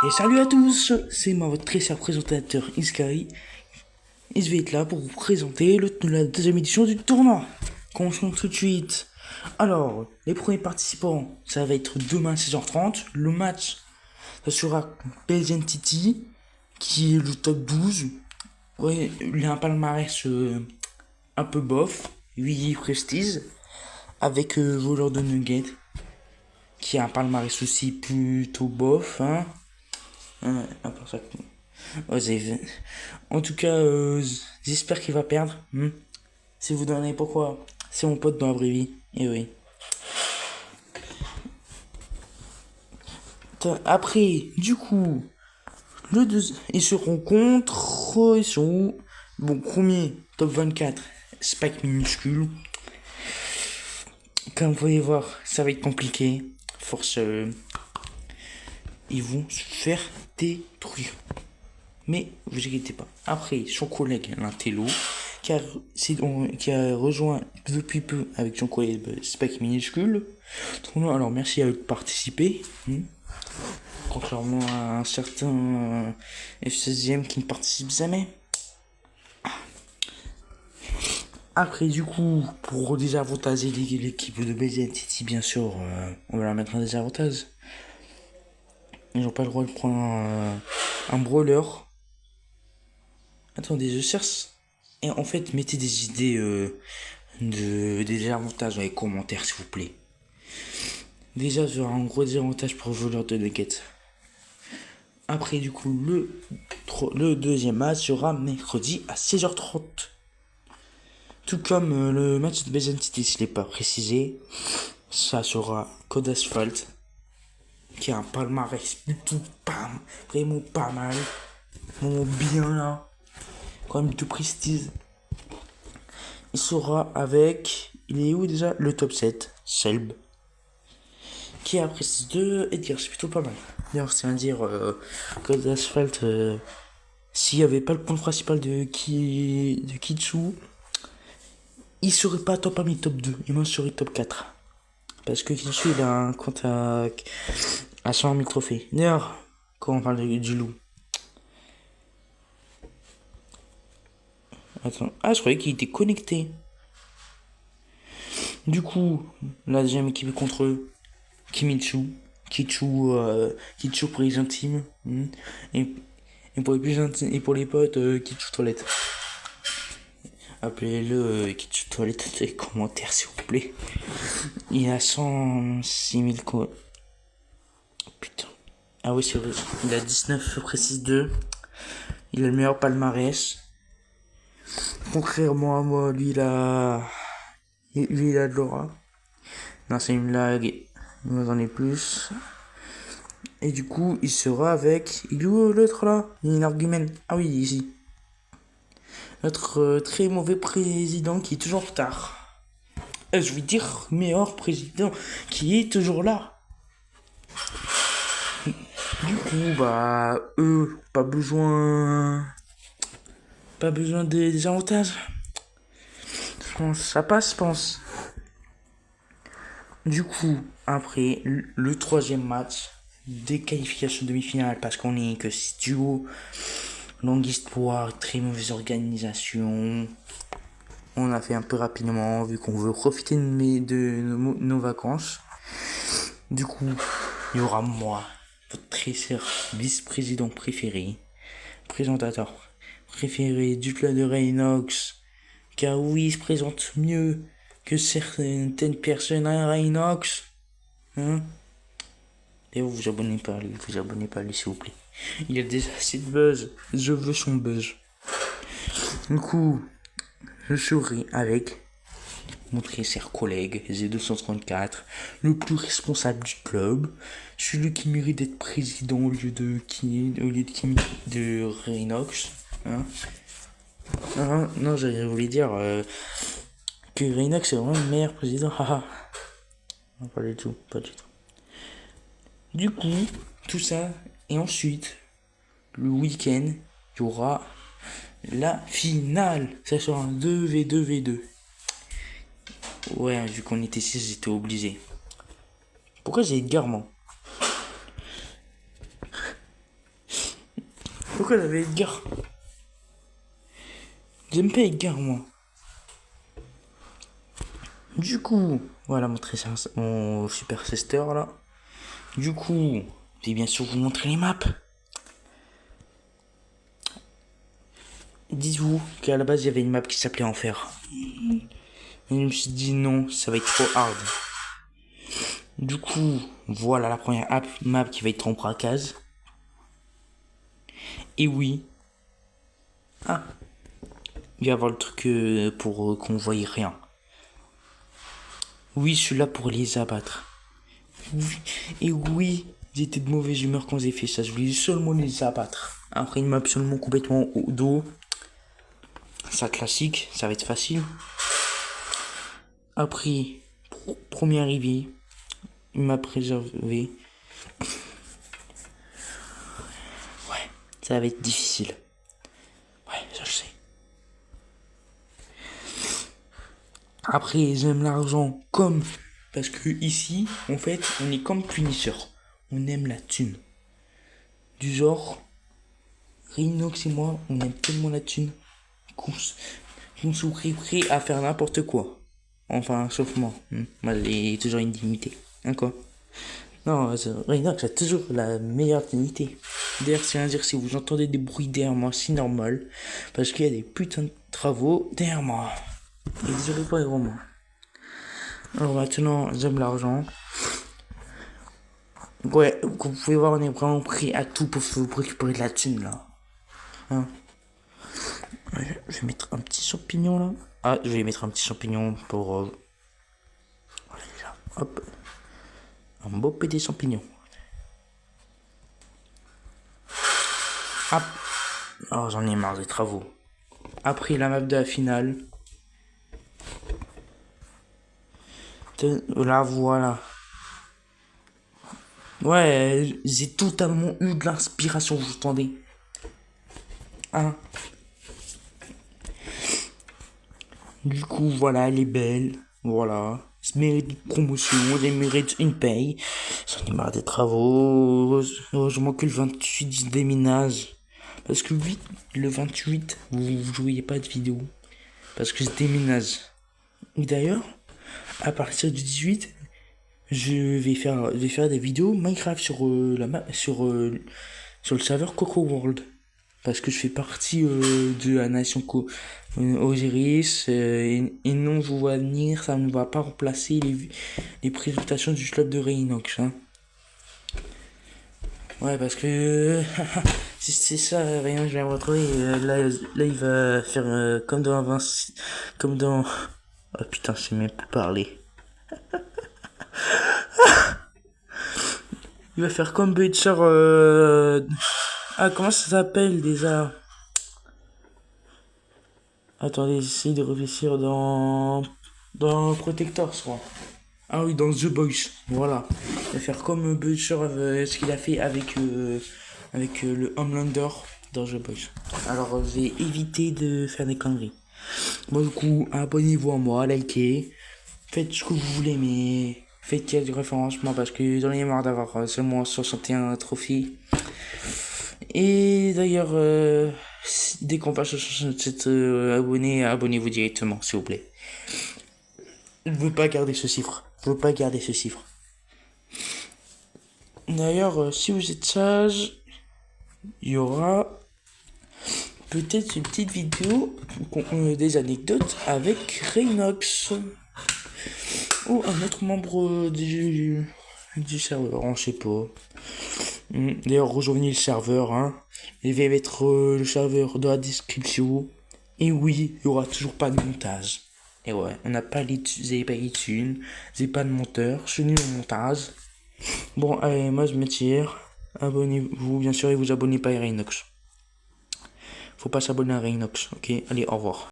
Et salut à tous, c'est moi votre très cher présentateur Iskari. Et je vais être là pour vous présenter la deuxième édition du tournoi. Commençons tout de suite. Alors, les premiers participants, ça va être demain 16h30. Le match, ça sera Belgian City, qui est le top 12. Ouais, il a un palmarès un peu bof, 8 prestige, avec voleur de Nugget, qui a un palmarès aussi plutôt bof, hein. À part ça. Ouais, en tout cas, j'espère qu'il va perdre. Si vous donnez pourquoi, c'est mon pote dans la vraie vie. Et oui. Après, du coup, ils se rencontrent. Ils sont où? Bon, premier, top 24, Spike minuscule. Comme vous pouvez voir, ça va être compliqué. Force, ils vont se faire détruire. Mais vous inquiétez pas. Après, son collègue, l'intello, qui a rejoint depuis peu avec son collègue Spec minuscule. Alors, merci à eux de participer. Contrairement à un certain F16e qui ne participe jamais. Après, du coup, pour désavantager l'équipe de BZTT, bien sûr, on va la mettre en désavantage. Ils n'ont pas le droit de prendre un brawler. Attendez, je cherche. Et en fait, mettez des idées des avantages dans les commentaires, s'il vous plaît. Déjà, j'aurai un gros désavantage pour le voleur de nuggets. Après, du coup, le deuxième match sera mercredi à 16h30. Tout comme le match de Belgian City, s'il n'est pas précisé, ça sera Code Asphalt, qui a un palmarès plutôt pas, vraiment pas mal. Vraiment bien là. Quand même de prestige. Il sera avec. Il est où déjà? Le top 7, Selb. Qui a prestige 2 Edgar, c'est plutôt pas mal. D'ailleurs, c'est à dire, Code Asphalt, s'il n'y avait pas le point principal de Kitsu, il serait pas top 1 mais top 2. Il m'en serait top 4. Parce que Kitsu, il a un compte à 100 000 trophées. D'ailleurs, quand on parle du loup. Attends. Ah, je croyais qu'il était connecté. Du coup, la deuxième équipe est contre eux. Kimitsu. Kitsu Prison Team. Et, et pour les plus intimes, et pour les potes, Kitsu Toilette. Appelez-le Kitsu Toilette dans les commentaires, s'il vous plaît. Il a 106 000 co. Putain. Ah oui, c'est vrai. Il a 19 précise 2. Il a le meilleur palmarès. Contrairement à moi, lui, il a de l'aura. Non, c'est une blague. Moi, j'en ai plus. Et du coup, il sera avec. Il est où l'autre là? Il y a un argument. Ah oui, ici. Notre très mauvais président qui est toujours en retard. Je veux dire, meilleur président qui est toujours là. Du coup, bah, eux, pas besoin. Pas besoin des avantages. Je pense, ça passe, je pense. Du coup, après le troisième match, des qualifications demi-finale, parce qu'on est que 6 duos, longue histoire, très mauvaise organisation. On a fait un peu rapidement, vu qu'on veut profiter de nos vacances. Du coup, il y aura moi, votre très cher vice-président préféré, présentateur préféré du club de Reynox, car oui, il se présente mieux que certaines personnes à Reynox. Et vous abonnez pas à lui, s'il vous plaît. Il y a déjà assez de buzz, je veux son buzz. Du coup, je serai avec mon très cher collègue Z234, le plus responsable du club, celui qui mérite d'être président au lieu de de Reynox. Non, j'allais vous dire que Reynox est vraiment le meilleur président. Non, pas du tout. Du coup, tout ça, et ensuite, le week-end, il y aura la finale. Ça sera un 2v2v2. Ouais, vu qu'on était 6, j'étais obligé. Pourquoi j'ai Edgar, moi? Pourquoi j'avais Edgar? J'aime pas Edgar, moi. Du coup, voilà mon Super Sister là. Du coup, je vais bien sûr vous montrer les maps. Dites-vous qu'à la base il y avait une map qui s'appelait Enfer. Et je me suis dit non, ça va être trop hard. Du coup, voilà la première map qui va être en braquage. Et oui. Ah, il va y avoir le truc pour qu'on voie rien. Oui, je suis là pour les abattre. Oui. Et oui, j'étais de mauvaise humeur quand j'ai fait ça. Je voulais seulement les abattre. Après une map seulement complètement au dos. Ça classique, ça va être facile. Après, premier arrivé, il m'a préservé. Ouais, ça va être difficile. Ouais, ça je sais. Après, j'aime l'argent comme... Parce que ici, en fait, on est comme Punisher. On aime la thune. Du genre, Rhinox et moi, on aime tellement la thune qu'on serait prêt à faire n'importe quoi. Enfin, sauf moi. Moi, j'ai toujours une dignité. Hein, quoi. Non, Rhinox a toujours la meilleure dignité. D'ailleurs, c'est à dire si vous entendez des bruits derrière moi, c'est normal. Parce qu'il y a des putains de travaux derrière moi. Et désolé pour les gros mots. Alors maintenant, j'aime l'argent. Ouais, vous pouvez voir, on est vraiment prêt à tout pour récupérer de la thune là. Hein. Je vais mettre un petit champignon là. Ah, je vais mettre un petit champignon pour... Voilà, déjà. Hop. Un beau petit champignon. Hop. Oh, j'en ai marre des travaux. Après la map de la finale. Là, voilà. Ouais, j'ai totalement eu de l'inspiration, vous entendez? Hein? Du coup, voilà, elle est belle. Voilà. Elle mérite une promotion, elle mérite une paye. J'en ai marre des travaux. Heureusement que le 28 je déménage. Parce que oui, le 28, vous ne jouiez pas de vidéo. Parce que je déménage. Et d'ailleurs, à partir du 18, je vais faire des vidéos Minecraft sur sur le serveur Coco World. Parce que je fais partie de la nation Osiris et non je vois venir, ça ne va pas remplacer les présentations du club de Rhinox. Hein. Ouais, parce que c'est ça, rien, je vais me retrouver. Là, il va faire comme dans comme dans. Oh putain, je sais même plus parler. Il va faire comme Butcher. Ah, comment ça s'appelle déjà? Attendez, j'essaie de réfléchir dans Protector, je crois. Ah oui, dans The Boys, voilà. Il va faire comme Butcher, ce qu'il a fait avec le Homelander dans The Boys. Alors, je vais éviter de faire des conneries. Bon, du coup, abonnez-vous à moi, likez. Faites ce que vous voulez, mais faites qu'il y ait du référencement parce que j'en ai marre d'avoir seulement 61 trophées. Et d'ailleurs, dès qu'on passe à 67 abonnés, abonnez-vous directement, s'il vous plaît. Je ne veux pas garder ce chiffre. Je veux pas garder ce chiffre. D'ailleurs, si vous êtes sage, il y aura peut-être une petite vidéo, des anecdotes avec Rhinox. Ou un autre membre du serveur, on sait pas. D'ailleurs, rejoignez le serveur, hein. Je vais mettre le serveur dans la description. Et oui, il y aura toujours pas de montage. Et ouais, on n'a pas les thunes, j'ai pas de monteur, je suis nul au montage. Bon, allez, moi je me tire. Abonnez-vous, bien sûr, et vous abonnez pas à Rhinox. Faut pas s'abonner à Rhinox, ok? Allez, au revoir.